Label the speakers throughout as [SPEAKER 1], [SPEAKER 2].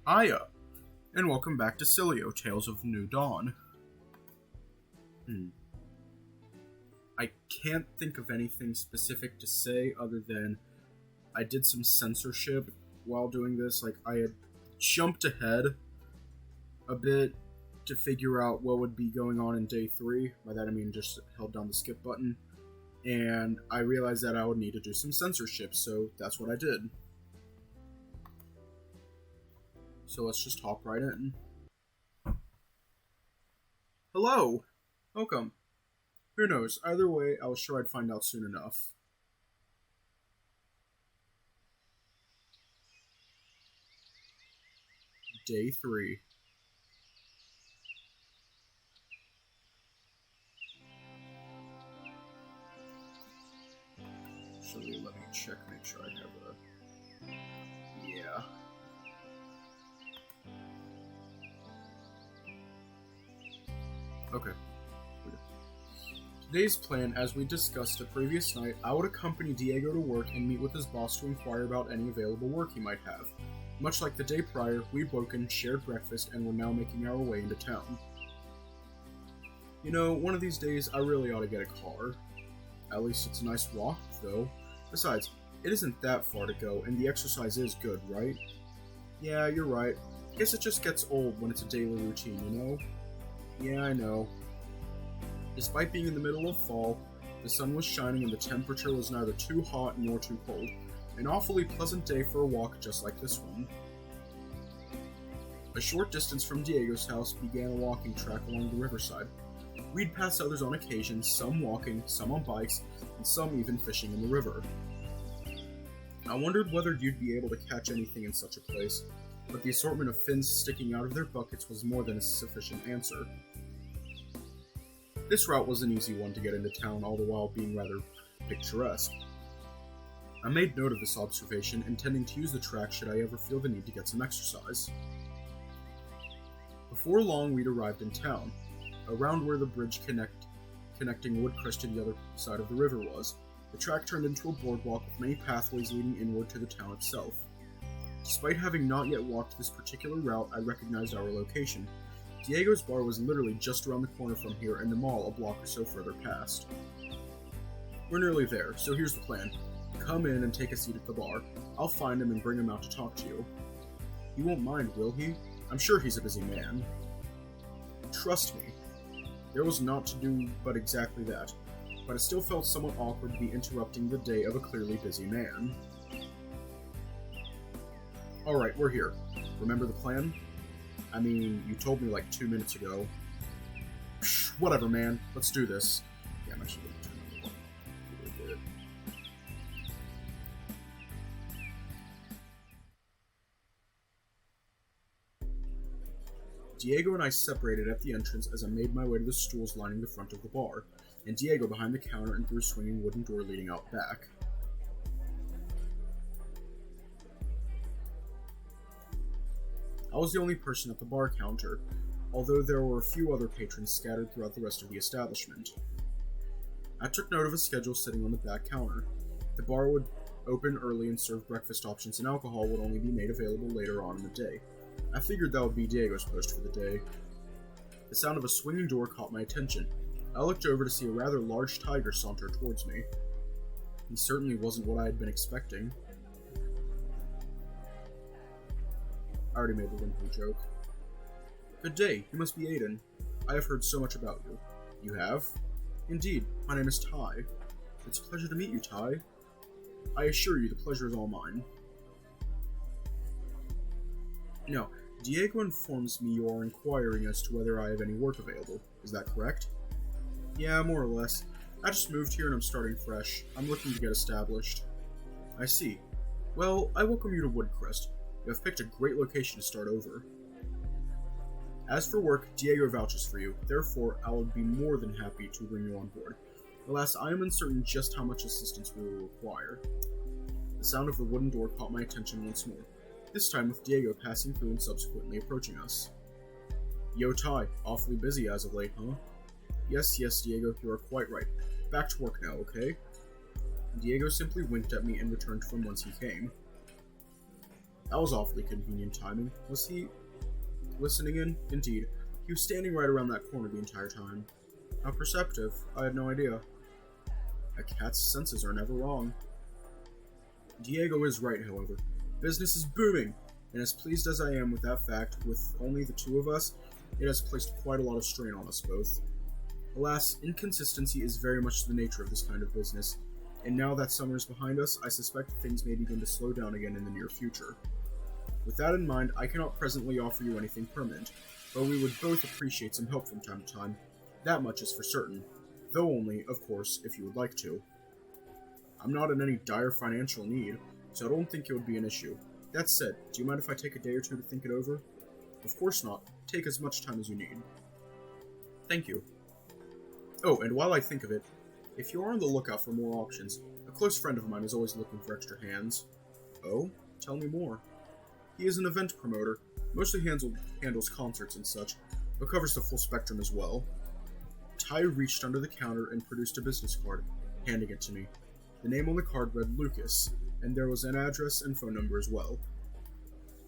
[SPEAKER 1] Hiya, and welcome back to Sileo, Tales of New Dawn. I can't think of anything specific to say other than I did some censorship while doing this. I had jumped ahead a bit to figure out what would be going on in day 3. By that I mean just held down the skip button. And I realized that I would need to do some censorship, so that's what I did. So let's just hop right in. Hello! Welcome. Who knows, either way, I was sure I'd find out soon enough. Day 3. Actually, let me check, make sure I have a... Yeah. Okay. Today's plan, as we discussed the previous night, I would accompany Diego to work and meet with his boss to inquire about any available work he might have. Much like the day prior, we'd woken, shared breakfast, and were now making our way into town. You know, one of these days, I really ought to get a car. At least it's a nice walk, though. Besides, it isn't that far to go, and the exercise is good, right? Yeah, you're right. Guess it just gets old when it's a daily routine, you know? Yeah, I know. Despite being in the middle of fall, the sun was shining and the temperature was neither too hot nor too cold. An awfully pleasant day for a walk just like this one. A short distance from Diego's house began a walking track along the riverside. We'd pass others on occasion, some walking, some on bikes, and some even fishing in the river. I wondered whether you'd be able to catch anything in such a place, but the assortment of fins sticking out of their buckets was more than a sufficient answer. This route was an easy one to get into town, all the while being rather picturesque. I made note of this observation, intending to use the track should I ever feel the need to get some exercise. Before long, we'd arrived in town, around where the bridge connecting Woodcrest to the other side of the river was. The track turned into a boardwalk with many pathways leading inward to the town itself. Despite having not yet walked this particular route, I recognized our location. Diego's bar was literally just around the corner from here, and the mall a block or so further past. We're nearly there, so here's the plan. Come in and take a seat at the bar. I'll find him and bring him out to talk to you. He won't mind, will he? I'm sure he's a busy man. Trust me. There was naught to do but exactly that, but it still felt somewhat awkward to be interrupting the day of a clearly busy man. Alright, we're here. Remember the plan? I mean, you told me like 2 minutes ago. Psh, whatever, man. Let's do this. Yeah, I'm actually going to turn on the light. Really good. Diego and I separated at the entrance as I made my way to the stools lining the front of the bar, and Diego behind the counter and through a swinging wooden door leading out back. I was the only person at the bar counter, although there were a few other patrons scattered throughout the rest of the establishment. I took note of a schedule sitting on the back counter. The bar would open early and serve breakfast options, and alcohol would only be made available later on in the day. I figured that would be Diego's post for the day. The sound of a swinging door caught my attention. I looked over to see a rather large tiger saunter towards me. He certainly wasn't what I had been expecting. I already made the whimper joke. Good day, you must be Aiden. I have heard so much about you. You have? Indeed, my name is Ty. It's a pleasure to meet you, Ty. I assure you the pleasure is all mine. Now, Diego informs me you are inquiring as to whether I have any work available. Is that correct? Yeah, more or less. I just moved here and I'm starting fresh. I'm looking to get established. I see. Well, I welcome you to Woodcrest. You have picked a great location to start over. As for work, Diego vouches for you, therefore I would be more than happy to bring you on board. Alas, I am uncertain just how much assistance we will require. The sound of the wooden door caught my attention once more, this time with Diego passing through and subsequently approaching us. Yo, Ty, awfully busy as of late, huh? Yes, Diego, you are quite right. Back to work now, okay? Diego simply winked at me and returned from whence he came. That was awfully convenient timing. Was he listening in? Indeed. He was standing right around that corner the entire time. How perceptive. I had no idea. A cat's senses are never wrong. Diego is right, however. Business is booming, and as pleased as I am with that fact, with only the two of us, it has placed quite a lot of strain on us both. Alas, inconsistency is very much the nature of this kind of business, and now that summer is behind us, I suspect things may begin to slow down again in the near future. With that in mind, I cannot presently offer you anything permanent, but we would both appreciate some help from time to time. That much is for certain, though only, of course, if you would like to. I'm not in any dire financial need, so I don't think it would be an issue. That said, do you mind if I take a day or two to think it over? Of course not. Take as much time as you need. Thank you. Oh, and while I think of it, if you are on the lookout for more options, a close friend of mine is always looking for extra hands. Oh? Tell me more. He is an event promoter, mostly handles concerts and such, but covers the full spectrum as well. Ty reached under the counter and produced a business card, handing it to me. The name on the card read Lucas, and there was an address and phone number as well.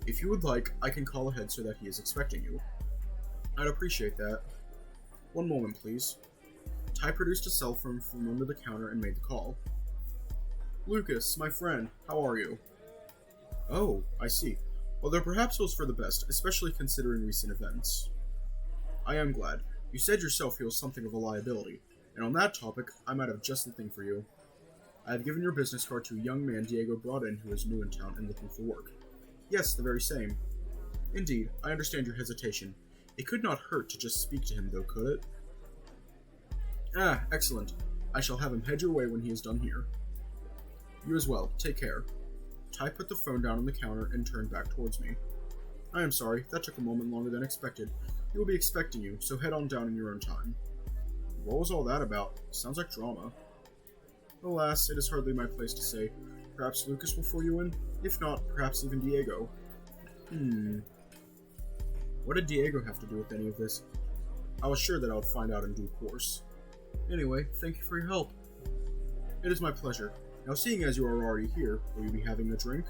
[SPEAKER 1] If you would like, I can call ahead so that he is expecting you. I'd appreciate that. One moment, please. Ty produced a cell phone from under the counter and made the call. Lucas, my friend, how are you? Oh, I see. Although perhaps it was for the best, especially considering recent events. I am glad. You said yourself he was something of a liability, and on that topic, I might have just the thing for you. I have given your business card to a young man Diego brought in who is new in town and looking for work. Yes, the very same. Indeed, I understand your hesitation. It could not hurt to just speak to him, though, could it? Ah, excellent. I shall have him head your way when he is done here. You as well. Take care. Ty put the phone down on the counter and turned back towards me. I am sorry, that took a moment longer than expected. He will be expecting you, so head on down in your own time. What was all that about? Sounds like drama. Alas, it is hardly my place to say. Perhaps Lucas will fill you in? If not, perhaps even Diego. What did Diego have to do with any of this? I was sure that I would find out in due course. Anyway, thank you for your help. It is my pleasure. Now, seeing as you are already here, will you be having a drink?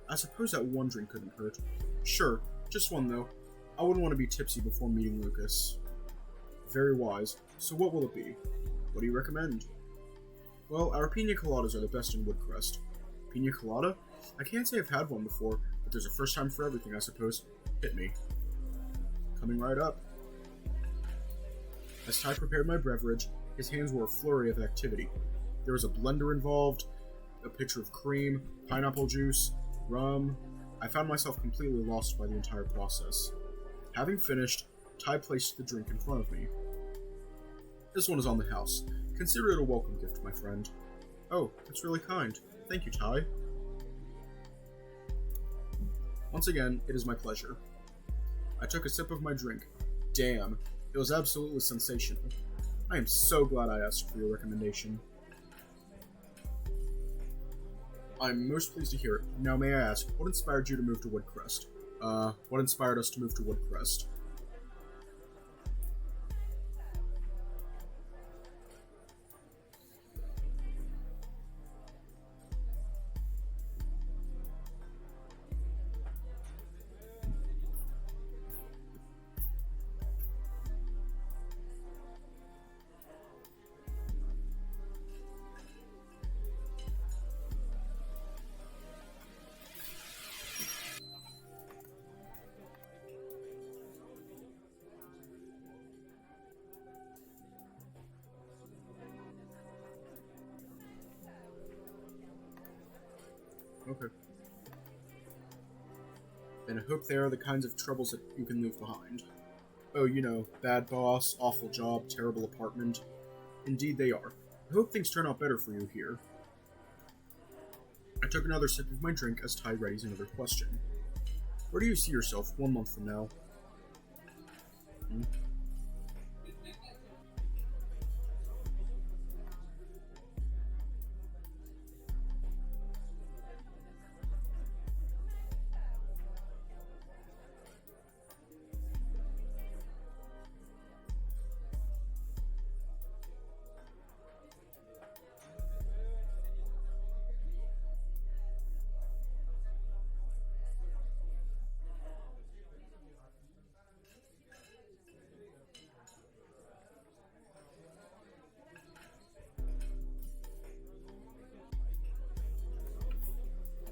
[SPEAKER 1] I suppose that one drink couldn't hurt. Sure, just one though. I wouldn't want to be tipsy before meeting Lucas. Very wise. So what will it be? What do you recommend? Well, our pina coladas are the best in Woodcrest. Pina colada? I can't say I've had one before, but there's a first time for everything, I suppose. Hit me. Coming right up. As Ty prepared my beverage, his hands were a flurry of activity. There was a blender involved, a pitcher of cream, pineapple juice, rum. I found myself completely lost by the entire process. Having finished, Ty placed the drink in front of me. This one is on the house. Consider it a welcome gift, my friend. Oh, that's really kind. Thank you, Ty. Once again, it is my pleasure. I took a sip of my drink. Damn, it was absolutely sensational. I am so glad I asked for your recommendation. I'm most pleased to hear it. Now may I ask, what inspired you to move to Woodcrest? What inspired us to move to Woodcrest? Okay. And I hope they are the kinds of troubles that you can leave behind. Oh, you know, bad boss, awful job, terrible apartment. Indeed they are. I hope things turn out better for you here. I took another sip of my drink as Ty readies another question. Where do you see yourself 1 month from now?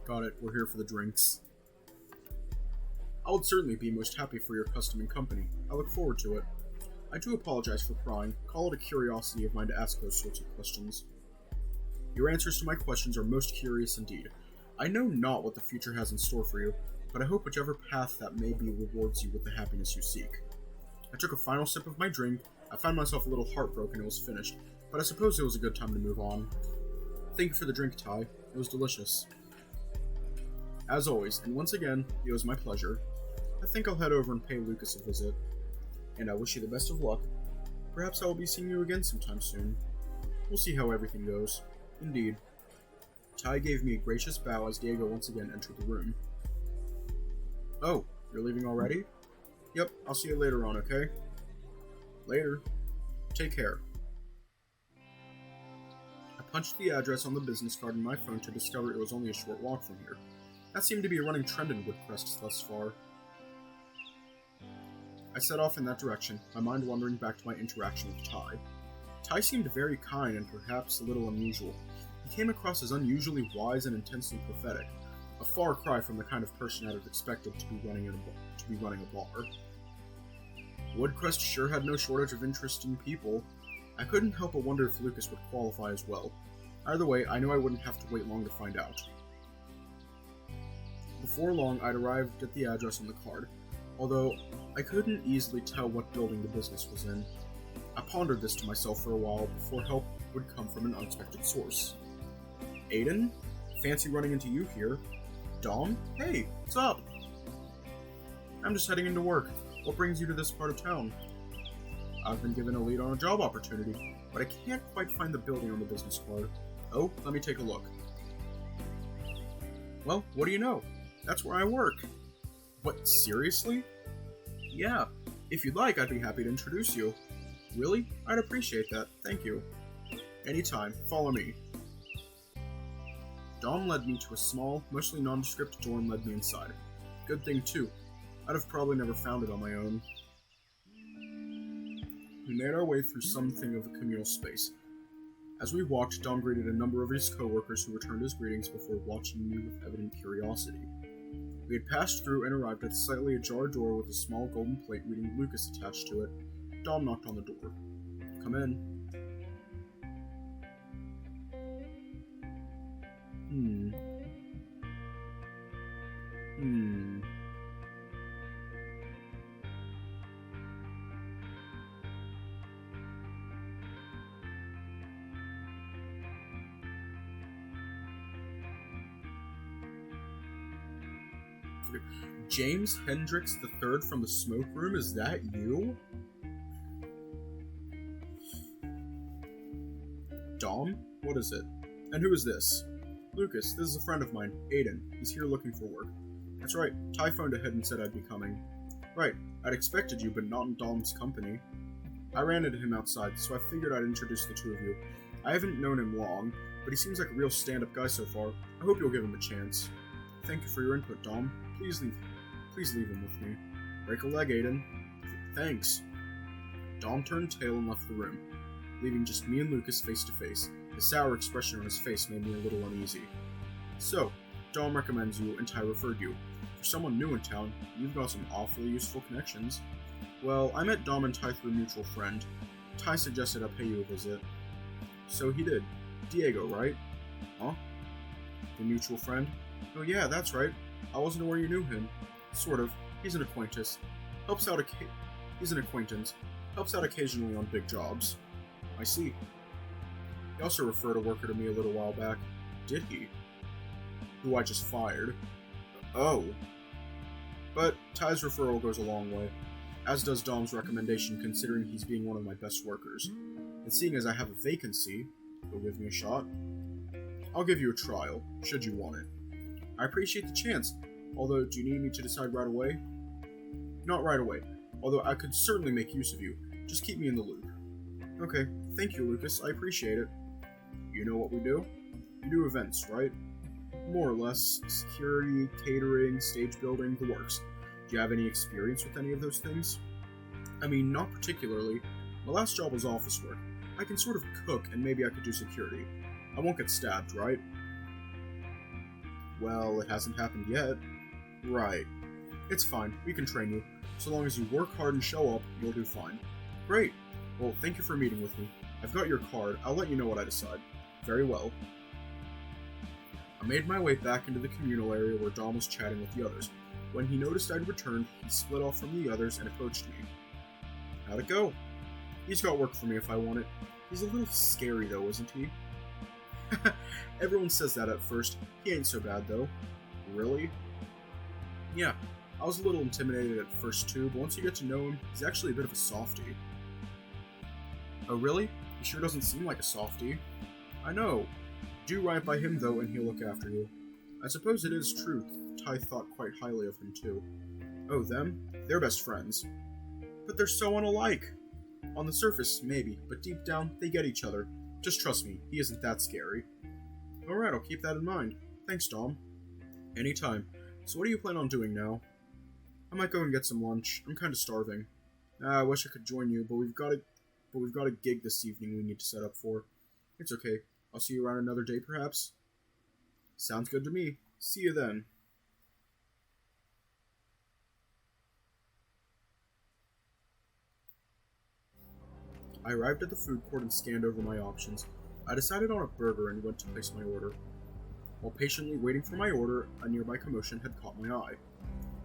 [SPEAKER 1] Got it, we're here for the drinks. I would certainly be most happy for your custom and company. I look forward to it. I do apologize for prying. Call it a curiosity of mine to ask those sorts of questions. Your answers to my questions are most curious indeed. I know not what the future has in store for you, but I hope whichever path that may be rewards you with the happiness you seek. I took a final sip of my drink. I found myself a little heartbroken it was finished, but I suppose it was a good time to move on. Thank you for the drink, Ty. It was delicious. As always, and once again, it was my pleasure. I think I'll head over and pay Lucas a visit. And I wish you the best of luck. Perhaps I will be seeing you again sometime soon. We'll see how everything goes. Indeed. Ty gave me a gracious bow as Diego once again entered the room. Oh, you're leaving already? Yep, I'll see you later on, okay? Later. Take care. I punched the address on the business card in my phone to discover it was only a short walk from here. That seemed to be a running trend in Woodcrest thus far. I set off in that direction, my mind wandering back to my interaction with Ty. Ty seemed very kind and perhaps a little unusual. He came across as unusually wise and intensely prophetic, a far cry from the kind of person I'd have expected to be running a bar. Woodcrest sure had no shortage of interesting people. I couldn't help but wonder if Lucas would qualify as well. Either way, I knew I wouldn't have to wait long to find out. Before long, I'd arrived at the address on the card, although I couldn't easily tell what building the business was in. I pondered this to myself for a while before help would come from an unexpected source. Aiden? Fancy running into you here. Dom? Hey, what's up? I'm just heading into work. What brings you to this part of town? I've been given a lead on a job opportunity, but I can't quite find the building on the business card. Oh, let me take a look. Well, what do you know? That's where I work. What, seriously? Yeah, if you'd like, I'd be happy to introduce you. Really? I'd appreciate that, thank you. Anytime, follow me. Dom led me to a small, mostly nondescript door and led me inside. Good thing too. I'd have probably never found it on my own. We made our way through something of a communal space. As we walked, Dom greeted a number of his co-workers who returned his greetings before watching me with evident curiosity. We had passed through and arrived at a slightly ajar door with a small golden plate reading Lucas attached to it. Dom knocked on the door. Come in. James Hendricks III from the smoke room, is that you? Dom? What is it? And who is this? Lucas, this is a friend of mine, Aiden. He's here looking for work. That's right, Ty phoned ahead and said I'd be coming. Right, I'd expected you, but not in Dom's company. I ran into him outside, so I figured I'd introduce the two of you. I haven't known him long, but he seems like a real stand-up guy so far. I hope you'll give him a chance. Thank you for your input, Dom. Please leave him with me. Break a leg, Aiden. Thanks. Dom turned tail and left the room, leaving just me and Lucas face to face. The sour expression on his face made me a little uneasy. So, Dom recommends you and Ty referred you. For someone new in town, you've got some awfully useful connections. Well, I met Dom and Ty through a mutual friend. Ty suggested I pay you a visit. So he did. Diego, right? Huh? The mutual friend? Oh yeah, that's right. I wasn't aware you knew him. Sort of. He's an acquaintance. He's an acquaintance. Helps out occasionally on big jobs. I see. He also referred a worker to me a little while back. Did he? Who I just fired. Oh. But Ty's referral goes a long way, as does Dom's recommendation considering he's being one of my best workers. And seeing as I have a vacancy, you'll give me a shot? I'll give you a trial, should you want it. I appreciate the chance, although do you need me to decide right away? Not right away, although I could certainly make use of you. Just keep me in the loop. Okay, thank you, Lucas, I appreciate it. You know what we do? You do events, right? More or less. Security, catering, stage building, the works. Do you have any experience with any of those things? I mean, not particularly. My last job was office work. I can sort of cook, and maybe I could do security. I won't get stabbed, right? Well, it hasn't happened yet. Right. It's fine, we can train you. So long as you work hard and show up, you'll do fine. Great. Well, thank you for meeting with me. I've got your card, I'll let you know what I decide. Very well. I made my way back into the communal area where Dom was chatting with the others. When he noticed I'd returned, he split off from the others and approached me. How'd it go? He's got work for me if I want it. He's a little scary though, isn't he? Everyone says that at first. He ain't so bad though. Really? Yeah, I was a little intimidated at first too, but once you get to know him, he's actually a bit of a softie. Oh really? He sure doesn't seem like a softie. I know. Do right by him though, and he'll look after you. I suppose it is true. Ty thought quite highly of him too. Oh, them? They're best friends. But they're so unalike. On the surface, maybe, but deep down, they get each other. Just trust me, he isn't that scary. Alright, I'll keep that in mind. Thanks, Dom. Anytime. So what do you plan on doing now? I might go and get some lunch. I'm kinda starving. I wish I could join you, but we've got a gig this evening we need to set up for. It's okay. I'll see you around another day, perhaps? Sounds good to me. See you then. I arrived at the food court and scanned over my options. I decided on a burger and went to place my order. While patiently waiting for my order, a nearby commotion had caught my eye.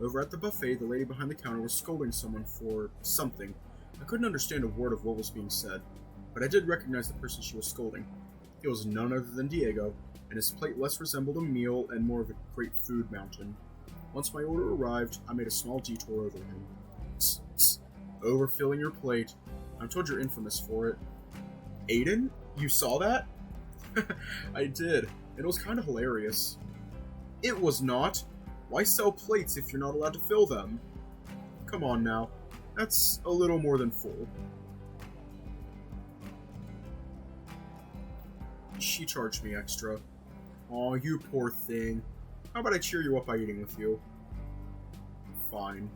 [SPEAKER 1] Over at the buffet, the lady behind the counter was scolding someone for something. I couldn't understand a word of what was being said, but I did recognize the person she was scolding. It was none other than Diego, and his plate less resembled a meal and more of a great food mountain. Once my order arrived, I made a small detour over him. Tss, tss. Overfilling your plate. I'm told you're infamous for it. Aiden? You saw that? I did. It was kind of hilarious. It was not. Why sell plates if you're not allowed to fill them? Come on now. That's a little more than full. She charged me extra. Aw, you poor thing. How about I cheer you up by eating with you? Fine.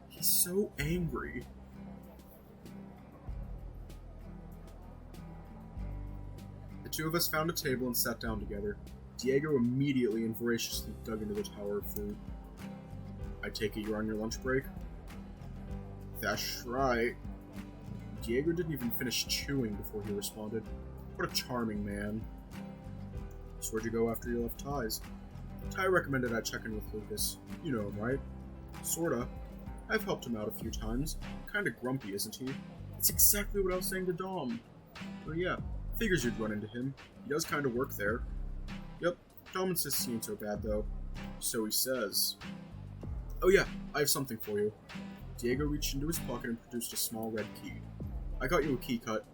[SPEAKER 1] He's so angry. The two of us found a table and sat down together. Diego immediately and voraciously dug into the tower of food. I take it you're on your lunch break? That's right. Diego didn't even finish chewing before he responded. What a charming man. So where'd you go after you left Ty's? Ty recommended I check in with Lucas. You know him, right? Sorta. I've helped him out a few times. Kinda grumpy, isn't he? It's exactly what I was saying to Dom. Oh yeah, figures you'd run into him. He does kinda work there. Yep, Dom insists he ain't so bad though. So he says. Oh yeah, I have something for you. Diego reached into his pocket and produced a small red key. I got you a key cut.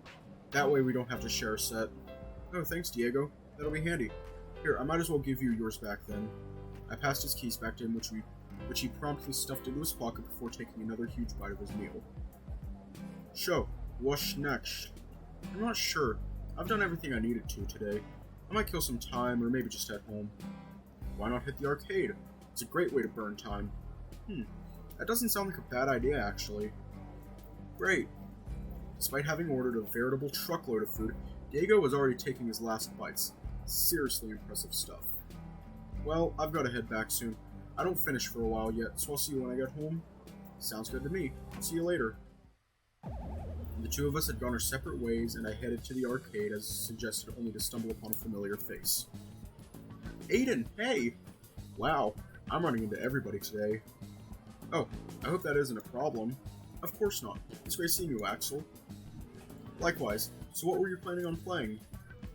[SPEAKER 1] That way we don't have to share a set. Oh, thanks, Diego. That'll be handy. Here, I might as well give you yours back then. I passed his keys back to him, which he promptly stuffed into his pocket before taking another huge bite of his meal. So, what's next? I'm not sure. I've done everything I needed to today. I might kill some time, or maybe just head home. Why not hit the arcade? It's a great way to burn time. That doesn't sound like a bad idea, actually. Great. Despite having ordered a veritable truckload of food, Diego was already taking his last bites. Seriously impressive stuff. Well, I've got to head back soon. I don't finish for a while yet, so I'll see you when I get home. Sounds good to me. I'll see you later. The two of us had gone our separate ways, and I headed to the arcade as suggested, only to stumble upon a familiar face. Aiden, hey! Wow, I'm running into everybody today. Oh, I hope that isn't a problem. Of course not. It's great seeing you, Axel. Likewise. So what were you planning on playing?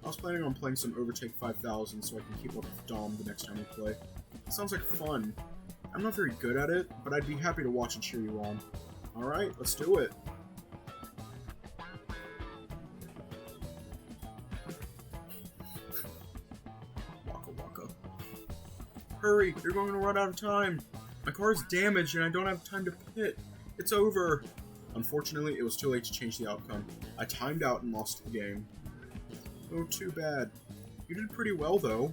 [SPEAKER 1] I was planning on playing some Overtake 5000 so I can keep up with Dom the next time we play. It sounds like fun. I'm not very good at it, but I'd be happy to watch and cheer you on. Alright, let's do it. Waka waka. Hurry, you're going to run out of time. My car is damaged and I don't have time to pit. It's over. Unfortunately, it was too late to change the outcome. I timed out and lost the game. Oh, too bad. You did pretty well, though.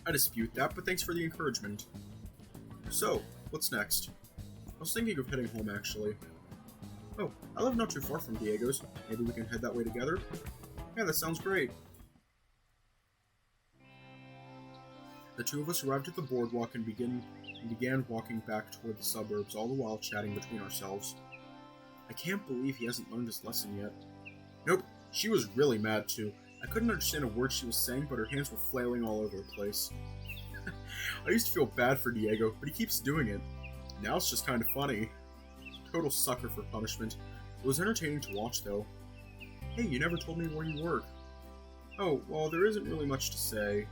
[SPEAKER 1] I dispute that, but thanks for the encouragement. So, what's next? I was thinking of heading home, actually. Oh, I live not too far from Diego's. Maybe we can head that way together? Yeah, that sounds great. The two of us arrived at the boardwalk and began walking back toward the suburbs, all the while chatting between ourselves. I can't believe he hasn't learned his lesson yet. Nope, she was really mad too. I couldn't understand a word she was saying, but her hands were flailing all over the place. I used to feel bad for Diego, but he keeps doing it. Now it's just kind of funny. Total sucker for punishment. It was entertaining to watch, though. Hey, you never told me where you work. Oh, well, there isn't really much to say.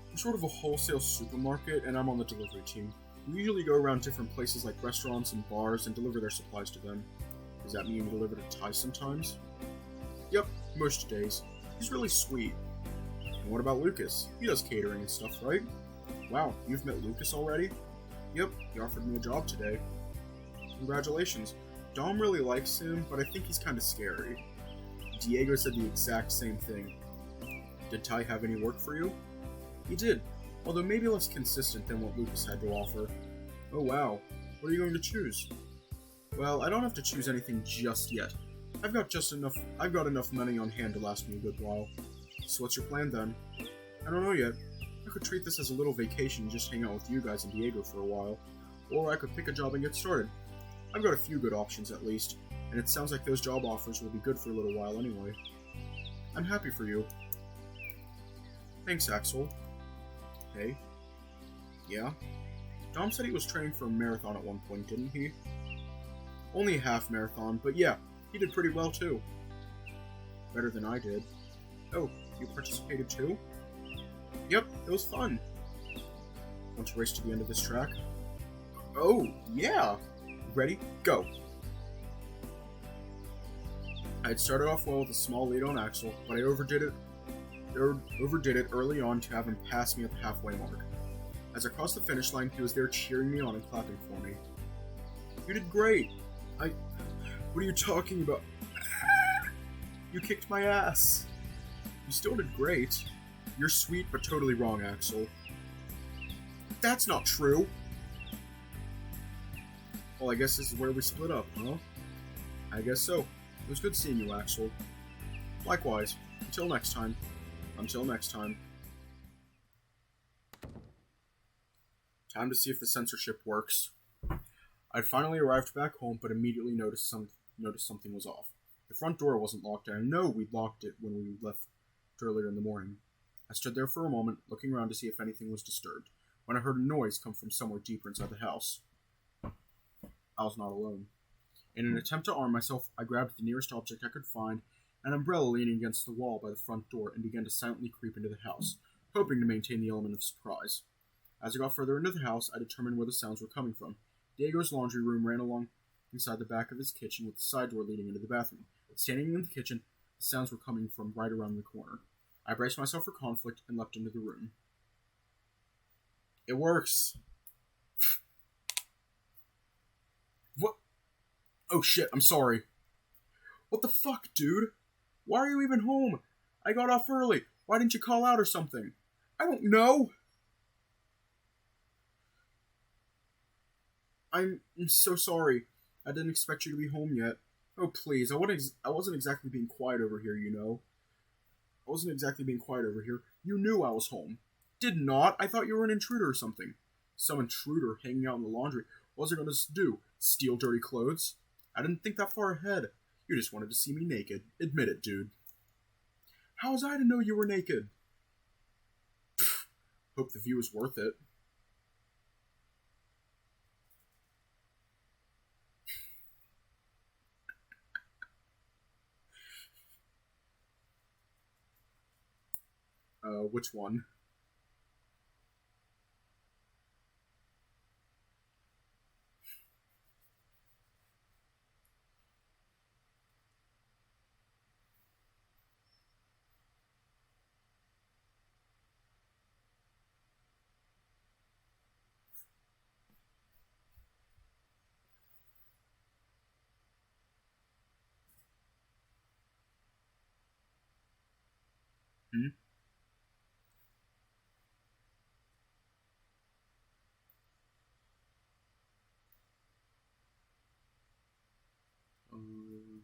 [SPEAKER 1] I'm sort of a wholesale supermarket, and I'm on the delivery team. We usually go around different places like restaurants and bars and deliver their supplies to them. Does that mean you deliver to Ty sometimes? Yep, most days. He's really sweet. And what about Lucas? He does catering and stuff, right? Wow, you've met Lucas already? Yep, he offered me a job today. Congratulations. Dom really likes him, but I think he's kind of scary. Diego said the exact same thing. Did Ty have any work for you? He did, although maybe less consistent than what Lucas had to offer. Oh wow, what are you going to choose? Well, I don't have to choose anything just yet. I've got enough money on hand to last me a good while. So what's your plan then? I don't know yet. I could treat this as a little vacation and just hang out with you guys and Diego for a while. Or I could pick a job and get started. I've got a few good options at least, and it sounds like those job offers will be good for a little while anyway. I'm happy for you. Thanks, Axel. Hey? Yeah? Dom said he was training for a marathon at one point, didn't he? Only a half marathon, but yeah, he did pretty well too. Better than I did. Oh, you participated too? Yep, it was fun. Want to race to the end of this track? Oh, yeah! Ready? Go! I had started off well with a small lead on Axel, but I overdid it early on to have him pass me at the halfway mark. As I crossed the finish line, he was there cheering me on and clapping for me. You did great! What are you talking about? You kicked my ass! You still did great. You're sweet, but totally wrong, Axel. That's not true! Well, I guess this is where we split up, huh? I guess so. It was good seeing you, Axel. Likewise. Until next time. Until next time. Time to see if the censorship works. I'd finally arrived back home, but immediately noticed something was off. The front door wasn't locked, and I know we'd locked it when we left earlier in the morning. I stood there for a moment, looking around to see if anything was disturbed, when I heard a noise come from somewhere deeper inside the house. I was not alone. In an attempt to arm myself, I grabbed the nearest object I could find, an umbrella leaning against the wall by the front door, and began to silently creep into the house, hoping to maintain the element of surprise. As I got further into the house, I determined where the sounds were coming from. Diego's laundry room ran along inside the back of his kitchen with the side door leading into the bathroom. Standing in the kitchen, the sounds were coming from right around the corner. I braced myself for conflict and leapt into the room. It works! What? Oh shit, I'm sorry. What the fuck, dude? Why are you even home? I got off early. Why didn't you call out or something? I don't know! I'm so sorry. I didn't expect you to be home yet. Oh, please. I wasn't exactly being quiet over here, you know. I wasn't exactly being quiet over here. You knew I was home. Did not. I thought you were an intruder or something. Some intruder hanging out in the laundry. What was I going to do? Steal dirty clothes? I didn't think that far ahead. You just wanted to see me naked. Admit it, dude. How was I to know you were naked? Pfft. Hope the view is worth it. Which one? Hmm? Um,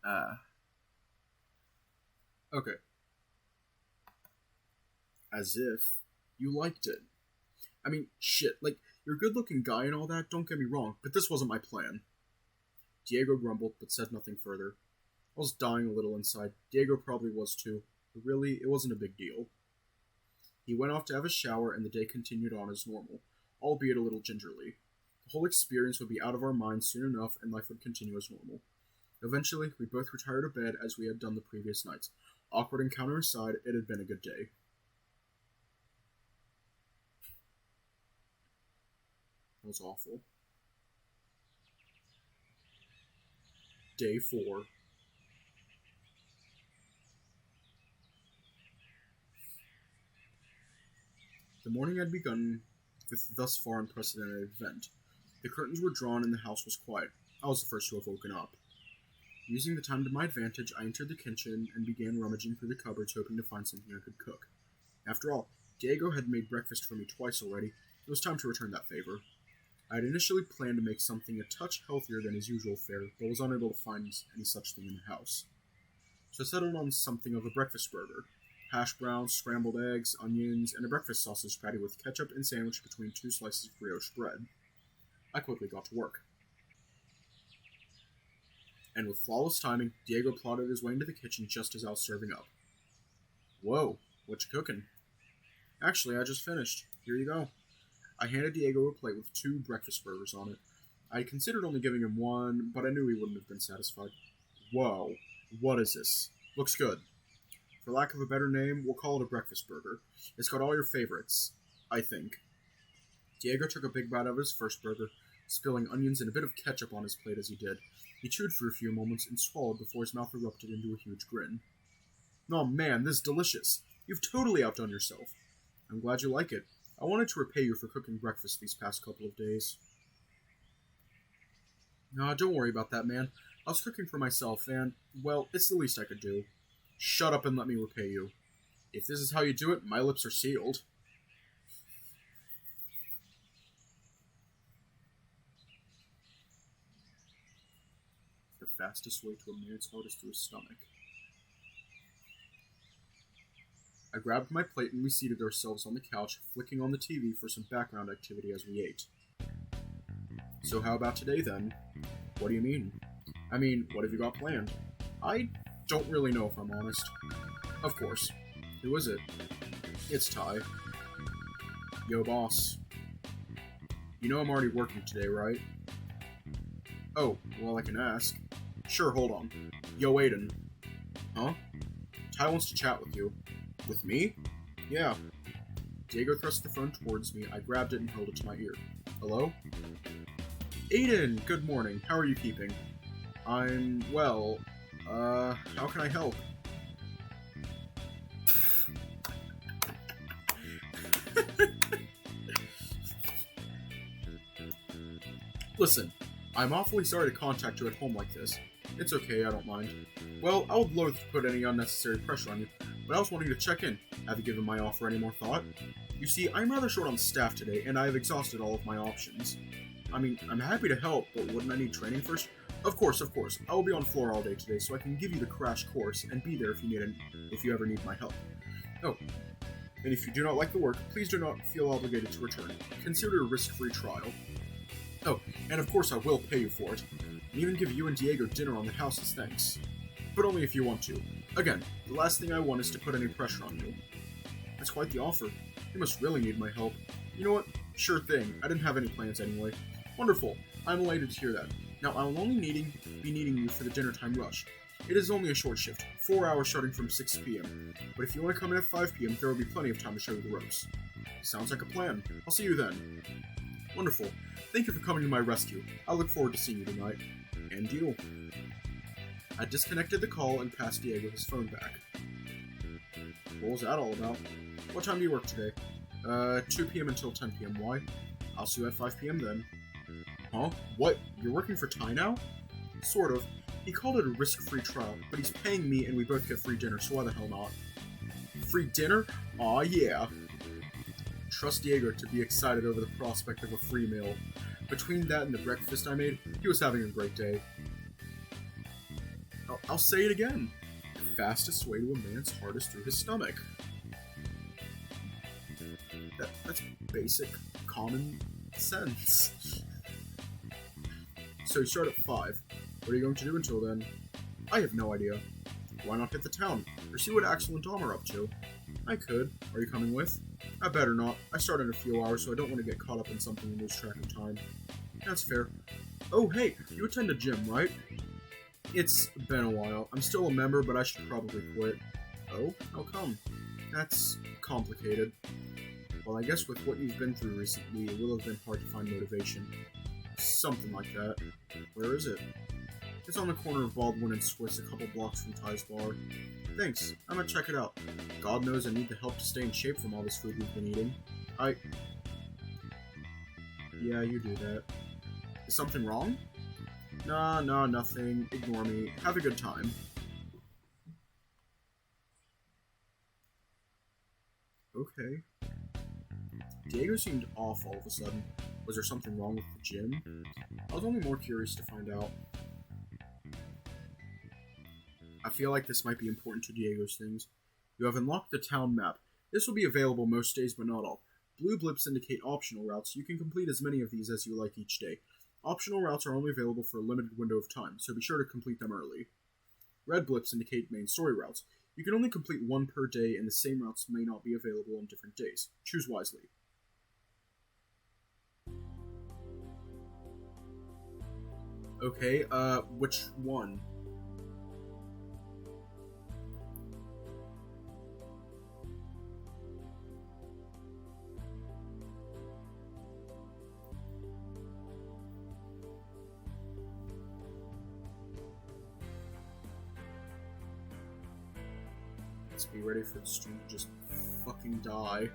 [SPEAKER 1] Ah. Okay. As if you liked it. I mean, shit, like, you're a good looking guy and all that, don't get me wrong, but this wasn't my plan. Diego grumbled, but said nothing further. I was dying a little inside. Diego probably was too. But really, it wasn't a big deal. He went off to have a shower, and the day continued on as normal, albeit a little gingerly. The whole experience would be out of our minds soon enough, and life would continue as normal. Eventually, we both retired to bed as we had done the previous nights. Awkward encounter aside, it had been a good day. That was awful. Day 4. The morning had begun with the thus far unprecedented event. The curtains were drawn and the house was quiet. I was the first to have woken up. Using the time to my advantage, I entered the kitchen and began rummaging through the cupboards, hoping to find something I could cook. After all, Diego had made breakfast for me twice already. It was time to return that favor. I had initially planned to make something a touch healthier than his usual fare, but was unable to find any such thing in the house. So I settled on something of a breakfast burger. Hash browns, scrambled eggs, onions, and a breakfast sausage patty with ketchup and sandwich between 2 slices of brioche bread. I quickly got to work. And with flawless timing, Diego plodded his way into the kitchen just as I was serving up. Whoa, what you cooking? Actually, I just finished. Here you go. I handed Diego a plate with 2 breakfast burgers on it. I had considered only giving him one, but I knew he wouldn't have been satisfied. Whoa, what is this? Looks good. For lack of a better name, we'll call it a breakfast burger. It's got all your favorites, I think. Diego took a big bite of his first burger, spilling onions and a bit of ketchup on his plate as he did. He chewed for a few moments and swallowed before his mouth erupted into a huge grin. Oh man, this is delicious. You've totally outdone yourself. I'm glad you like it. I wanted to repay you for cooking breakfast these past couple of days. Nah, don't worry about that, man. I was cooking for myself, and, well, it's the least I could do. Shut up and let me repay you. If this is how you do it, my lips are sealed. The fastest way to a man's heart is through his stomach. I grabbed my plate and we seated ourselves on the couch, flicking on the TV for some background activity as we ate. So how about today, then? What do you mean? I mean, what have you got planned? I don't really know, if I'm honest. Of course. Who is it? It's Ty. Yo, boss. You know I'm already working today, right? Oh, well, I can ask. Sure, hold on. Yo, Aiden. Huh? Ty wants to chat with you. With me? Yeah. Diego thrust the phone towards me. I grabbed it and held it to my ear. Hello? Aiden, good morning. How are you keeping? I'm, well, how can I help? Listen, I'm awfully sorry to contact you at home like this. It's okay, I don't mind. Well, I would loathe to put any unnecessary pressure on you, but I was wanting to check in. Have you given my offer any more thought? You see, I'm rather short on staff today, and I have exhausted all of my options. I mean, I'm happy to help, but wouldn't I need training first? Of course. I will be on floor all day today, so I can give you the crash course and be there if you ever need my help. Oh, and if you do not like the work, please do not feel obligated to return. Consider a risk-free trial. Oh, and of course I will pay you for it, and even give you and Diego dinner on the house as thanks. But only if you want to. Again, the last thing I want is to put any pressure on you. That's quite the offer. You must really need my help. You know what? Sure thing. I didn't have any plans anyway. Wonderful. I'm elated to hear that. Now, I will only be needing you for the dinner time rush. It is only a short shift, 4 hours starting from 6 p.m. But if you want to come in at 5 p.m., there will be plenty of time to show you the ropes. Sounds like a plan. I'll see you then. Wonderful. Thank you for coming to my rescue. I look forward to seeing you tonight. And you. I disconnected the call and passed Diego his phone back. What was that all about? What time do you work today? 2 p.m. until 10 p.m. Why? I'll see you at 5 p.m. then. Huh? What? You're working for Ty now? Sort of. He called it a risk-free trial, but he's paying me and we both get free dinner, so why the hell not? Free dinner? Aw, yeah. Trust Diego to be excited over the prospect of a free meal. Between that and the breakfast I made, he was having a great day. I'll say it again. The fastest way to a man's heart is through his stomach. That's basic, common sense. So you start at 5. What are you going to do until then? I have no idea. Why not hit the town, or see what Axel and Dom are up to? I could. Are you coming with? I better not. I start in a few hours, so I don't want to get caught up in something and lose track of time. That's fair. Oh, hey, you attend a gym, right? It's been a while. I'm still a member, but I should probably quit. Oh? How come? That's complicated. Well, I guess with what you've been through recently, it will have been hard to find motivation. Something like that. Where is it? It's on the corner of Baldwin and Swiss, a couple blocks from Ty's bar. Thanks, I'm gonna check it out. God knows I need the help to stay in shape from all this food we've been eating. Yeah, you do that. Is something wrong? Nah, nothing. Ignore me. Have a good time. Okay. Diego seemed off all of a sudden. Was there something wrong with the gym? I was only more curious to find out. I feel like this might be important to Diego's things. You have unlocked the town map. This will be available most days, but not all. Blue blips indicate optional routes. You can complete as many of these as you like each day. Optional routes are only available for a limited window of time, so be sure to complete them early. Red blips indicate main story routes. You can only complete one per day, and the same routes may not be available on different days. Choose wisely. Okay, which one? Let's be ready for the stream to just fucking die.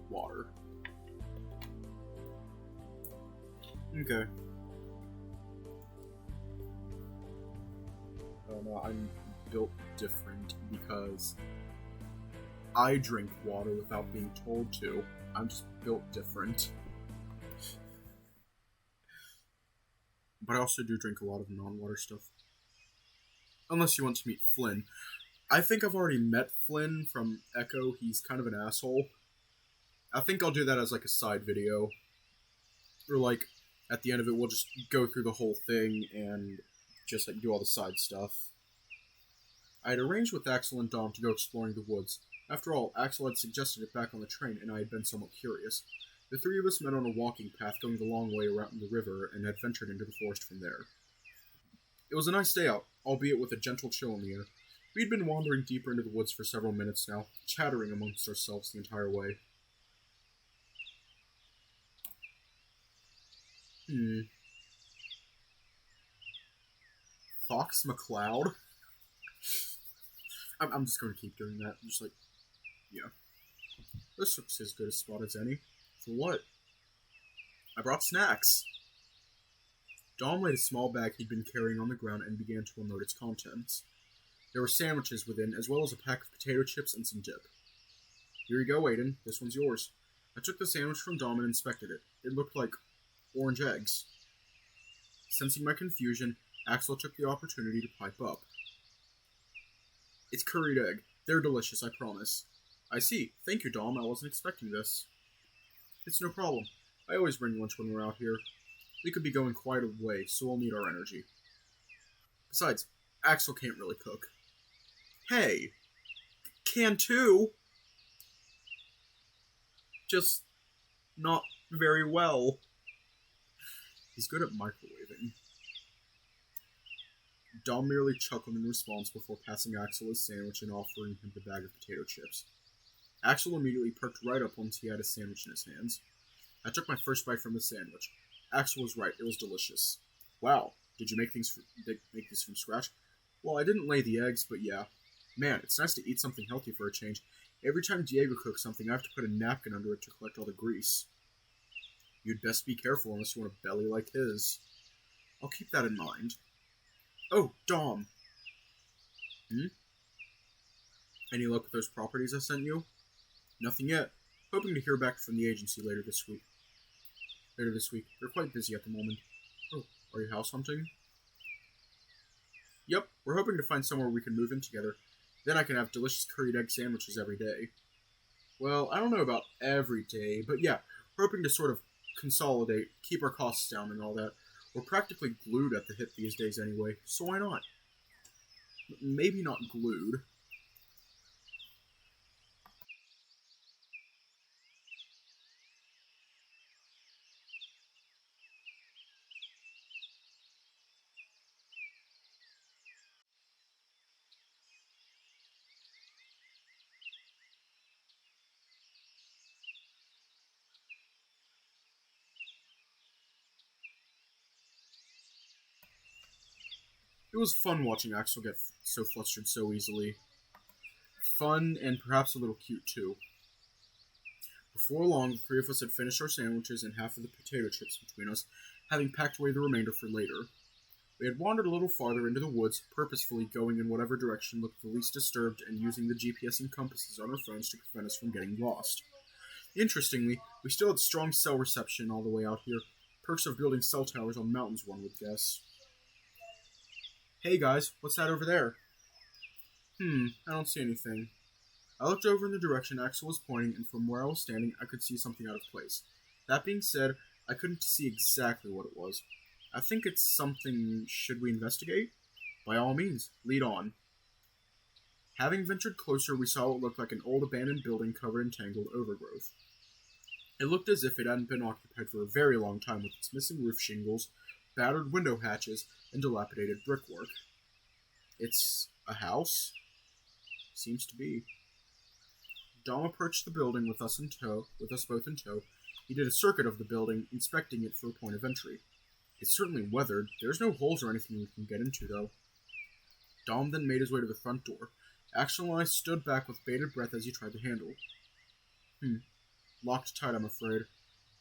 [SPEAKER 1] Water. Okay. Oh no, I'm built different because I drink water without being told to. I'm just built different. But I also do drink a lot of non-water stuff. Unless you want to meet Flynn. I think I've already met Flynn from Echo. He's kind of an asshole. I think I'll do that as like a side video. Or like, at the end of it, we'll just go through the whole thing and just like do all the side stuff. I had arranged with Axel and Dom to go exploring the woods. After all, Axel had suggested it back on the train, and I had been somewhat curious. The three of us met on a walking path going the long way around the river, and had ventured into the forest from there. It was a nice day out, albeit with a gentle chill in the air. We'd been wandering deeper into the woods for several minutes now, chattering amongst ourselves the entire way. Fox McCloud? I'm just going to keep doing that. I'm just like, yeah. This looks as good a spot as any. For what? I brought snacks. Dom laid a small bag he'd been carrying on the ground and began to unload its contents. There were sandwiches within, as well as a pack of potato chips and some dip. Here you go, Aiden. This one's yours. I took the sandwich from Dom and inspected it. It looked like orange eggs. Sensing my confusion, Axel took the opportunity to pipe up. It's curried egg. They're delicious, I promise. I see. Thank you, Dom. I wasn't expecting this. It's no problem. I always bring lunch when we're out here. We could be going quite a way, so we'll need our energy. Besides, Axel can't really cook. Hey! Can too! Just not very well. He's good at microwaving. Dom merely chuckled in response before passing Axel his sandwich and offering him the bag of potato chips. Axel immediately perked right up once he had his sandwich in his hands. I took my first bite from the sandwich. Axel was right, it was delicious. Wow, did you make this from scratch? Well, I didn't lay the eggs, but yeah. Man, it's nice to eat something healthy for a change. Every time Diego cooks something, I have to put a napkin under it to collect all the grease. You'd best be careful unless you want a belly like his. I'll keep that in mind. Oh, Dom. Hmm? Any luck with those properties I sent you? Nothing yet. Hoping to hear back from the agency later this week. They're quite busy at the moment. Oh, are you house hunting? Yep, we're hoping to find somewhere we can move in together. Then I can have delicious curried egg sandwiches every day. Well, I don't know about every day, but yeah, we're hoping to sort of consolidate, keep our costs down and all that. We're practically glued at the hip these days anyway, so why not? Maybe not glued. It was fun watching Axel get so flustered so easily. Fun and perhaps a little cute too. Before long, the three of us had finished our sandwiches and half of the potato chips between us, having packed away the remainder for later. We had wandered a little farther into the woods, purposefully going in whatever direction looked the least disturbed and using the GPS and compasses on our phones to prevent us from getting lost. Interestingly, we still had strong cell reception all the way out here. Perks of building cell towers on mountains, one would guess. Hey guys, what's that over there? I don't see anything. I looked over in the direction Axel was pointing, and from where I was standing, I could see something out of place. That being said, I couldn't see exactly what it was. I think it's something... Should we investigate? By all means, lead on. Having ventured closer, we saw what looked like an old abandoned building covered in tangled overgrowth. It looked as if it hadn't been occupied for a very long time, with its missing roof shingles, battered window hatches, and dilapidated brickwork. It's a house? Seems to be. Dom approached the building with us both in tow. He did a circuit of the building, inspecting it for a point of entry. It's certainly weathered. There's no holes or anything we can get into, though. Dom then made his way to the front door. Axel and I stood back with bated breath as he tried the handle. Locked tight, I'm afraid.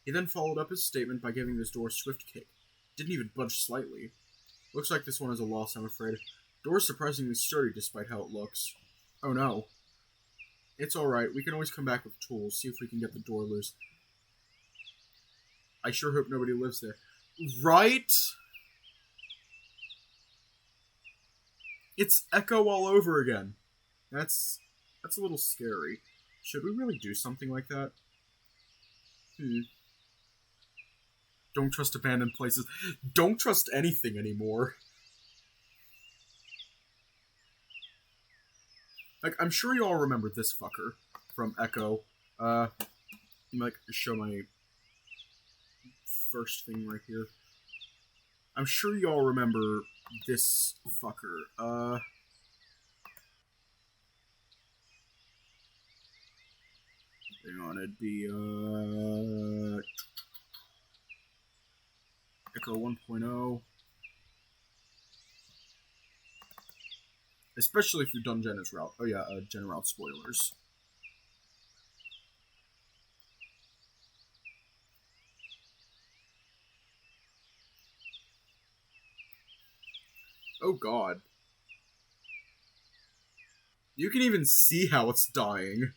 [SPEAKER 1] He then followed up his statement by giving this door a swift kick. Didn't even budge slightly. Looks like this one is a loss, I'm afraid. Door's surprisingly sturdy despite how it looks. Oh no. It's alright, we can always come back with tools, see if we can get the door loose. I sure hope nobody lives there. Right? It's Echo all over again. That's a little scary. Should we really do something like that? Don't trust abandoned places. Don't trust anything anymore. Like, I'm sure you all remember this fucker from Echo. Show my first thing right here. I'm sure you all remember this fucker. Hang on, it'd be, Echo 1.0. Especially if you've done Jenna's route. Oh yeah, Jenna route spoilers. Oh god. You can even see how it's dying.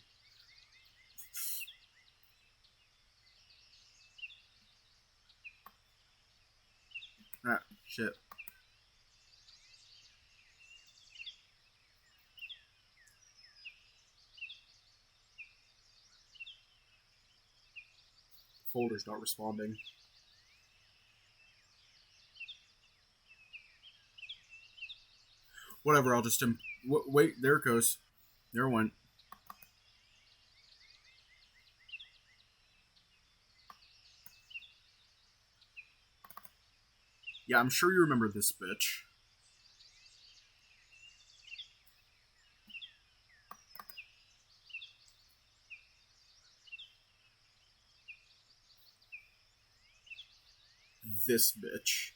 [SPEAKER 1] Ah, shit. Folder's not responding. Whatever, I'll just... wait, there it goes. There it went. Yeah, I'm sure you remember this bitch. This bitch.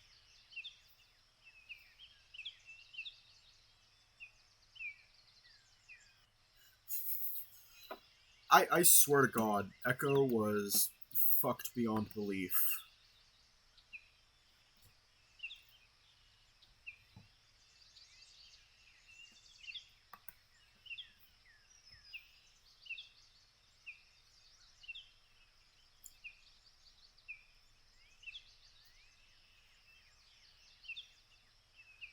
[SPEAKER 1] I swear to God, Echo was fucked beyond belief.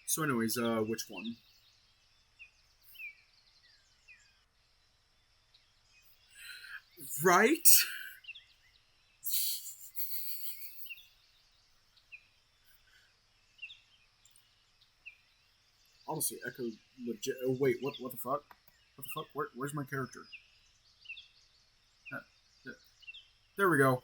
[SPEAKER 1] So anyways, which one? Right? Honestly, Echo legit. Oh wait, what the fuck? What the fuck? Where's my character? There we go.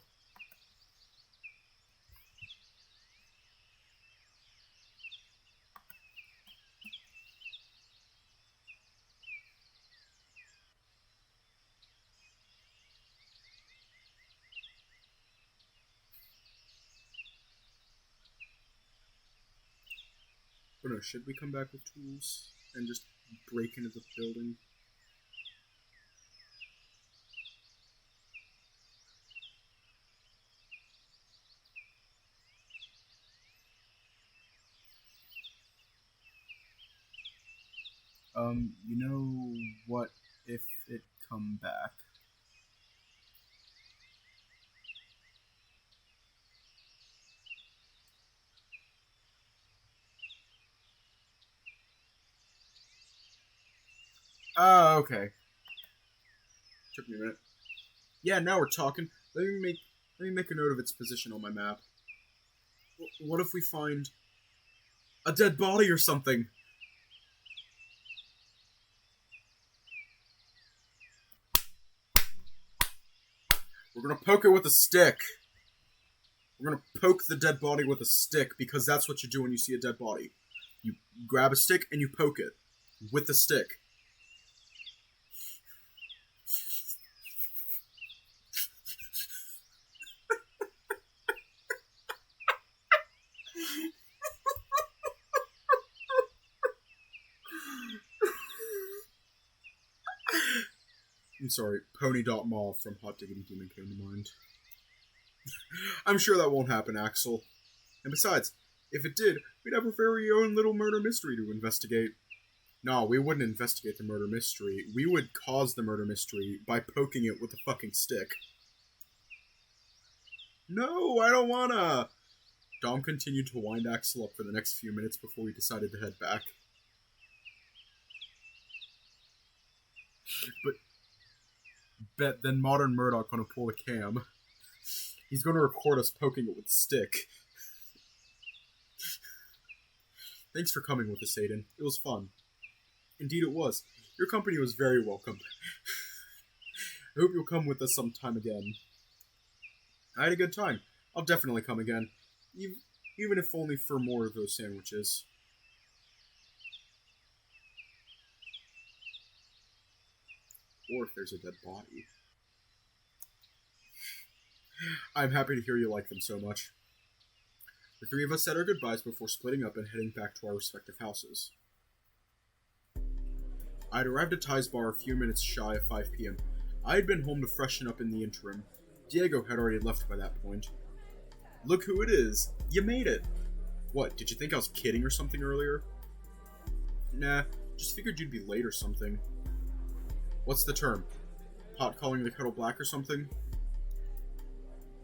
[SPEAKER 1] Oh no, should we come back with tools and just break into the building? You know what if it come back? Oh, okay. Took me a minute. Yeah, now we're talking. Let me make a note of its position on my map. What if we find a dead body or something? We're gonna poke it with a stick. We're gonna poke the dead body with a stick because that's what you do when you see a dead body. You grab a stick and you poke it with the stick. I'm sorry, Pony.Maw from Hot Diggity Demon came to mind. I'm sure that won't happen, Axel. And besides, if it did, we'd have our very own little murder mystery to investigate. No, we wouldn't investigate the murder mystery. We would cause the murder mystery by poking it with a fucking stick. No, I don't wanna! Dom continued to wind Axel up for the next few minutes before we decided to head back. But bet then Modern Murdoch gonna pull a cam. He's gonna record us poking it with a stick. Thanks for coming with us, Aiden. It was fun. Indeed it was. Your company was very welcome. I hope you'll come with us sometime again. I had a good time. I'll definitely come again. Even if only for more of those sandwiches. Or if there's a dead body. I'm happy to hear you like them so much. The three of us said our goodbyes before splitting up and heading back to our respective houses. I had arrived at Ty's bar a few minutes shy of 5 p.m. I had been home to freshen up in the interim. Diego had already left by that point. Look who it is! You made it! What, did you think I was kidding or something earlier? Nah, just figured you'd be late or something. What's the term? Pot calling the kettle black or something?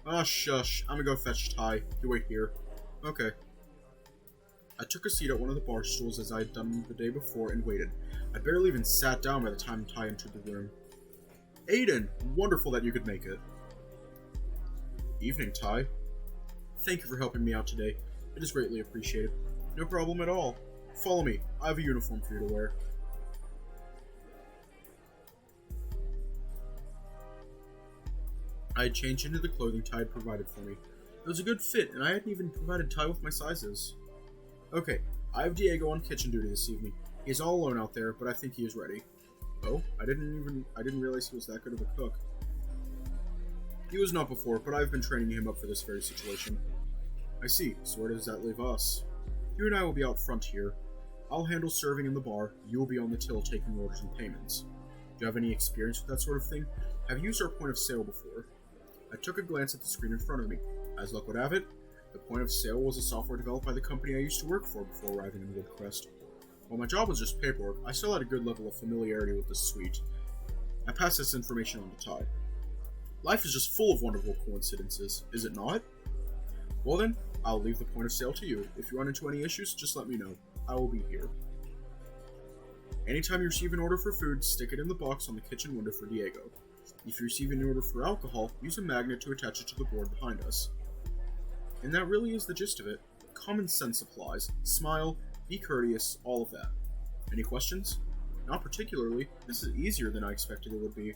[SPEAKER 1] Ah, shush. I'm gonna go fetch Ty. You wait here. Okay. I took a seat at one of the bar stools as I had done the day before and waited. I barely even sat down by the time Ty entered the room. Aiden! Wonderful that you could make it. Evening, Ty. Thank you for helping me out today. It is greatly appreciated. No problem at all. Follow me. I have a uniform for you to wear. I had changed into the clothing Ty had provided for me. It was a good fit, and I hadn't even provided Ty with my sizes. Okay, I have Diego on kitchen duty this evening. He's all alone out there, but I think he is ready. Oh, I didn't realize he was that good of a cook. He was not before, but I've been training him up for this very situation. I see, so where does that leave us? You and I will be out front here. I'll handle serving in the bar, you will be on the till taking orders and payments. you have any experience with that sort of thing? Have you used our point of sale before? I took a glance at the screen in front of me. As luck would have it, the point of sale was a software developed by the company I used to work for before arriving in Woodcrest. While my job was just paperwork, I still had a good level of familiarity with this suite. I passed this information on to Ty. Life is just full of wonderful coincidences, is it not? Well then, I'll leave the point of sale to you. If you run into any issues, just let me know. I will be here. Anytime you receive an order for food, stick it in the box on the kitchen window for Diego. If you receive an order for alcohol, use a magnet to attach it to the board behind us. And that really is the gist of it. Common sense applies. Smile, be courteous, all of that. Any questions? Not particularly. This is easier than I expected it would be.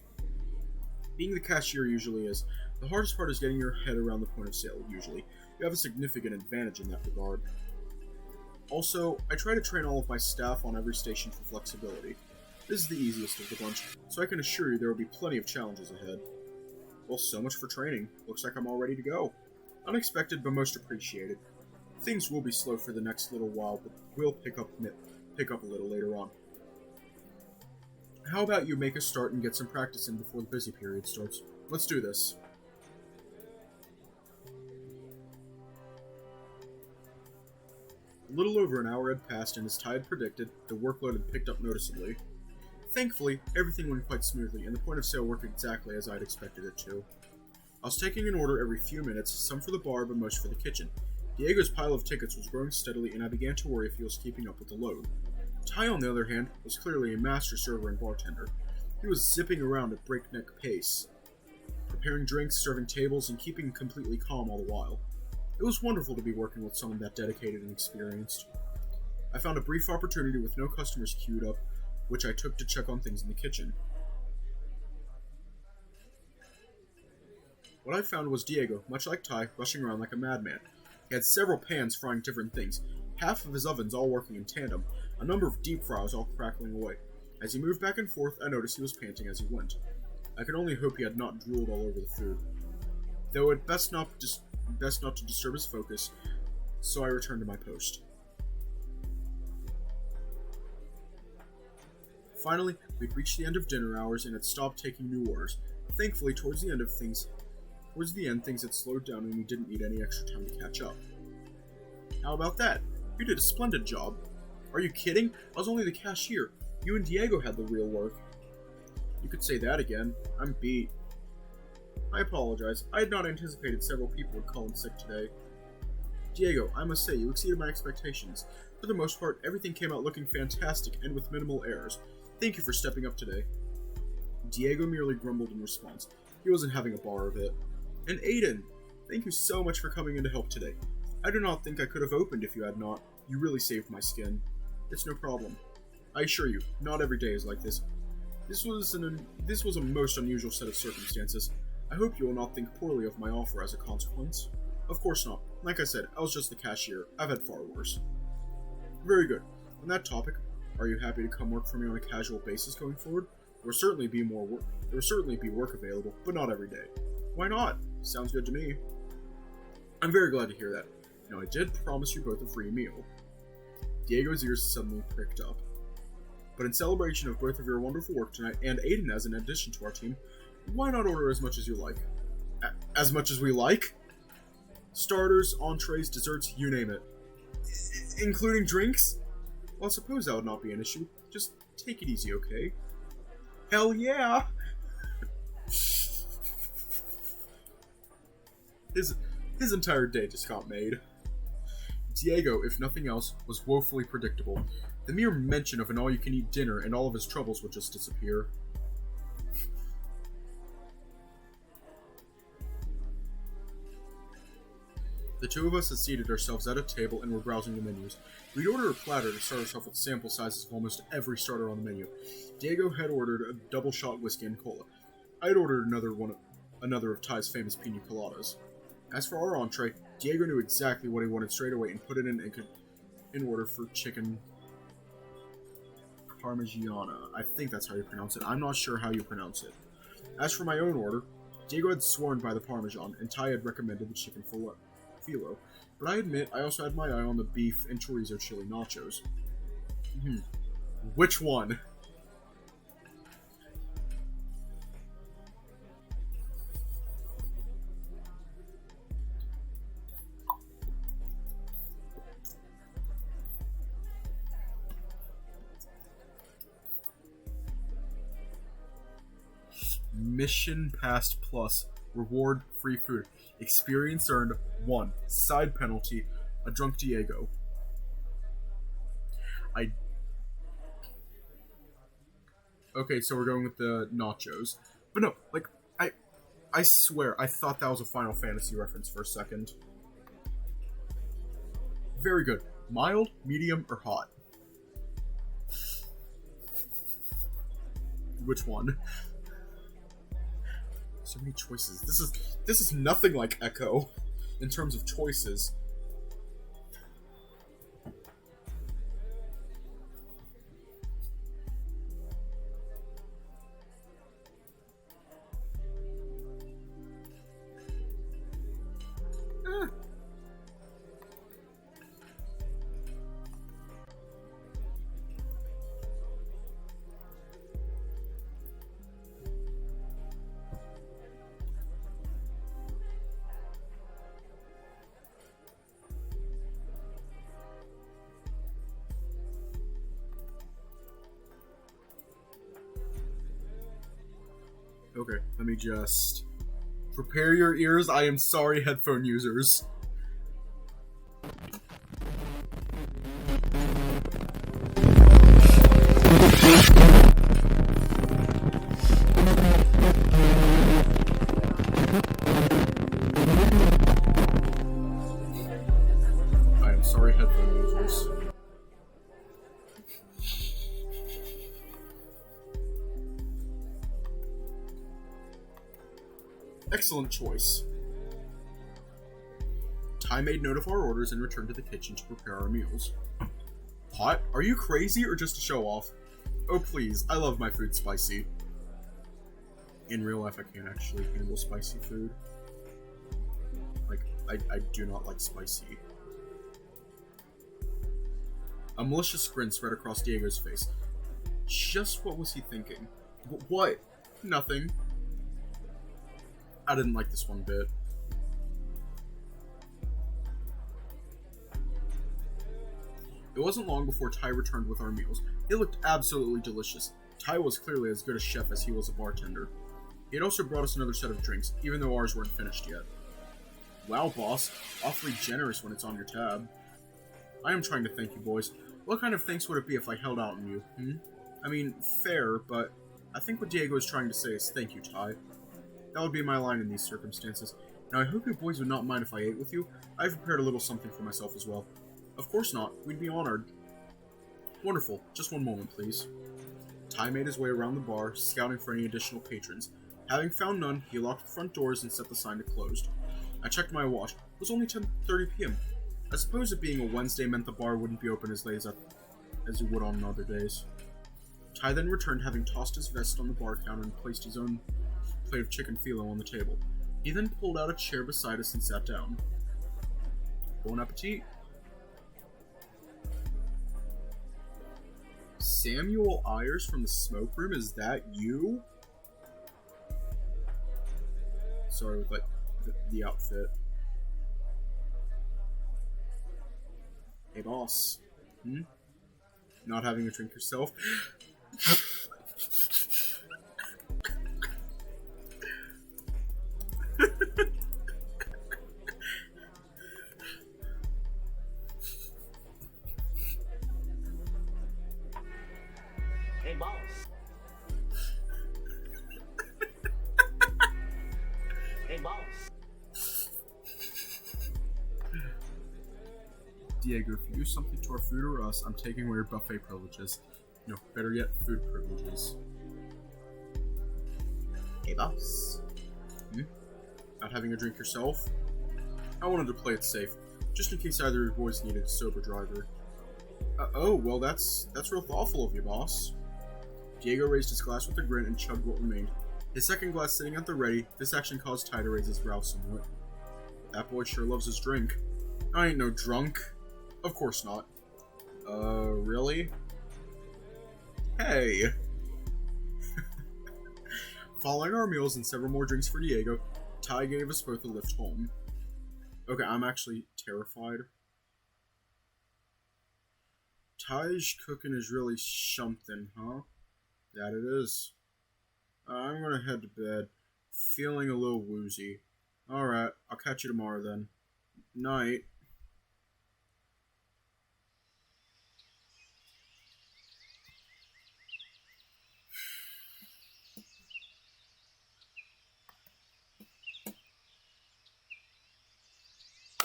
[SPEAKER 1] Being the cashier usually is. The hardest part is getting your head around the point of sale, usually. You have a significant advantage in that regard. Also, I try to train all of my staff on every station for flexibility. This is the easiest of the bunch, so I can assure you there will be plenty of challenges ahead. Well, so much for training. Looks like I'm all ready to go. Unexpected, but most appreciated. Things will be slow for the next little while, but we'll pick up a little later on. How about you make a start and get some practice in before the busy period starts? Let's do this. A little over an hour had passed, and as Ty had predicted, the workload had picked up noticeably. Thankfully, everything went quite smoothly, and the point of sale worked exactly as I had expected it to. I was taking an order every few minutes, some for the bar, but most for the kitchen. Diego's pile of tickets was growing steadily, and I began to worry if he was keeping up with the load. Ty, on the other hand, was clearly a master server and bartender. He was zipping around at breakneck pace, preparing drinks, serving tables, and keeping completely calm all the while. It was wonderful to be working with someone that dedicated and experienced. I found a brief opportunity with no customers queued up, which I took to check on things in the kitchen. What I found was Diego, much like Ty, rushing around like a madman. He had several pans frying different things, half of his ovens all working in tandem, a number of deep fryers all crackling away. As he moved back and forth, I noticed he was panting as he went. I could only hope he had not drooled all over the food, though it best not to disturb his focus, so I returned to my post. Finally, we'd reached the end of dinner hours and had stopped taking new orders. Thankfully, towards the end, things had slowed down and we didn't need any extra time to catch up. How about that? You did a splendid job. Are you kidding? I was only the cashier. You and Diego had the real work. You could say that again. I'm beat. I apologize. I had not anticipated several people would call in sick today. Diego, I must say, you exceeded my expectations. For the most part, everything came out looking fantastic and with minimal errors. Thank you for stepping up today. Diego merely grumbled in response. He wasn't having a bar of it. And Aiden, thank you so much for coming in to help today. I do not think I could have opened if you had not. You really saved my skin. It's no problem. I assure you, not every day is like this. This was a most unusual set of circumstances. I hope you will not think poorly of my offer as a consequence. Of course not. Like I said, I was just the cashier. I've had far worse. Very good. On that topic, are you happy to come work for me on a casual basis going forward? There will certainly be work available, but not every day. Why not? Sounds good to me. I'm very glad to hear that. Now, I did promise you both a free meal. Diego's ears suddenly pricked up. But in celebration of both of your wonderful work tonight, and Aiden as an addition to our team, why not order as much as you like? As much as we like? Starters, entrees, desserts, you name it. Including drinks? Well, I suppose that would not be an issue. Just take it easy, okay? Hell yeah! His entire day just got made. Diego, if nothing else, was woefully predictable. The mere mention of an all-you-can-eat dinner and all of his troubles would just disappear. The two of us had seated ourselves at a table and were browsing the menus. We'd ordered a platter to start us off with sample sizes of almost every starter on the menu. Diego had ordered a double-shot whiskey and cola. I had ordered another of Ty's famous pina coladas. As for our entree, Diego knew exactly what he wanted straight away and put it in order for chicken parmigiana. I think that's how you pronounce it. I'm not sure how you pronounce it. As for my own order, Diego had sworn by the parmesan, and Ty had recommended the chicken filo. But I admit, I also had my eye on the beef and chorizo chili nachos. Which one? Mission Passed Plus. Reward free food. Experience earned 1. Side penalty. A drunk Diego. Okay, so we're going with the nachos. But no, like, I swear, I thought that was a Final Fantasy reference for a second. Very good. Mild, medium, or hot? Which one? So many choices. This is nothing like Echo in terms of choices. Okay, let me just prepare your ears. I am sorry, headphone users. I am sorry, headphone users. Excellent choice. Ty made note of our orders and returned to the kitchen to prepare our meals. Hot? Are you crazy or just a show off? Oh please, I love my food spicy. In real life, I can't actually handle spicy food. Like, I do not like spicy. A malicious grin spread across Diego's face. Just what was he thinking? What? Nothing. I didn't like this one bit. It wasn't long before Ty returned with our meals. They looked absolutely delicious. Ty was clearly as good a chef as he was a bartender. He had also brought us another set of drinks, even though ours weren't finished yet. Wow, boss. Awfully generous when it's on your tab. I am trying to thank you, boys. What kind of thanks would it be if I held out on you, I mean, fair, but I think what Diego is trying to say is thank you, Ty. That would be my line in these circumstances. Now, I hope you boys would not mind if I ate with you. I've prepared a little something for myself as well. Of course not. We'd be honored. Wonderful. Just one moment, please. Ty made his way around the bar, scouting for any additional patrons. Having found none, he locked the front doors and set the sign to closed. I checked my watch. It was only 10:30 p.m. I suppose it being a Wednesday meant the bar wouldn't be open as late as it would on other days. Ty then returned, having tossed his vest on the bar counter and placed his own plate of chicken phyllo on the table. He then pulled out a chair beside us and sat down. Bon appetit. Samuel Ayers from the smoke room, is that you? Sorry with like the outfit. Hey boss. Not having a drink yourself?
[SPEAKER 2] Hey boss. Hey boss.
[SPEAKER 1] Diego, if you do something to our food or us, I'm taking away your buffet privileges. No, better yet, food privileges. Hey boss. Not having a drink yourself? I wanted to play it safe, just in case either of your boys needed a sober driver. Oh, well that's real thoughtful of you, boss. Diego raised his glass with a grin and chugged what remained. His second glass sitting at the ready, this action caused Ty to raise his brow somewhat. That boy sure loves his drink. I ain't no drunk. Of course not. Really? Hey! Following our meals and several more drinks for Diego, Ty gave us both a lift home. Okay, I'm actually terrified. Ty's cooking is really something, huh? That it is. I'm gonna head to bed. Feeling a little woozy. Alright, I'll catch you tomorrow then. Night.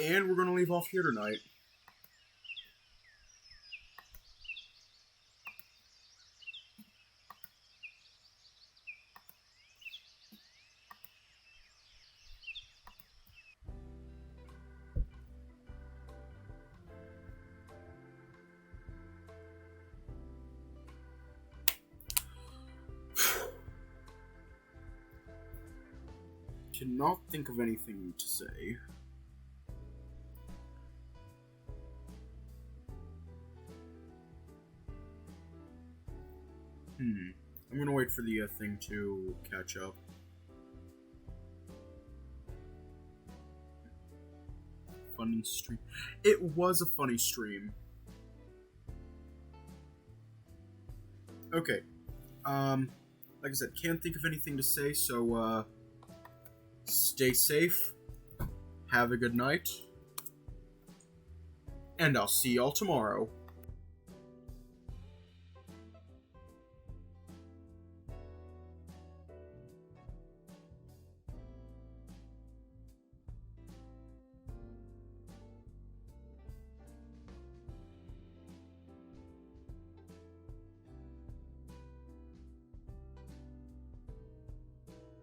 [SPEAKER 1] And we're gonna leave off here tonight. Cannot think of anything to say. I'm gonna wait for the thing to catch up. Funny stream. It was a funny stream. Okay. Like I said, can't think of anything to say, so, stay safe. Have a good night. And I'll see y'all tomorrow.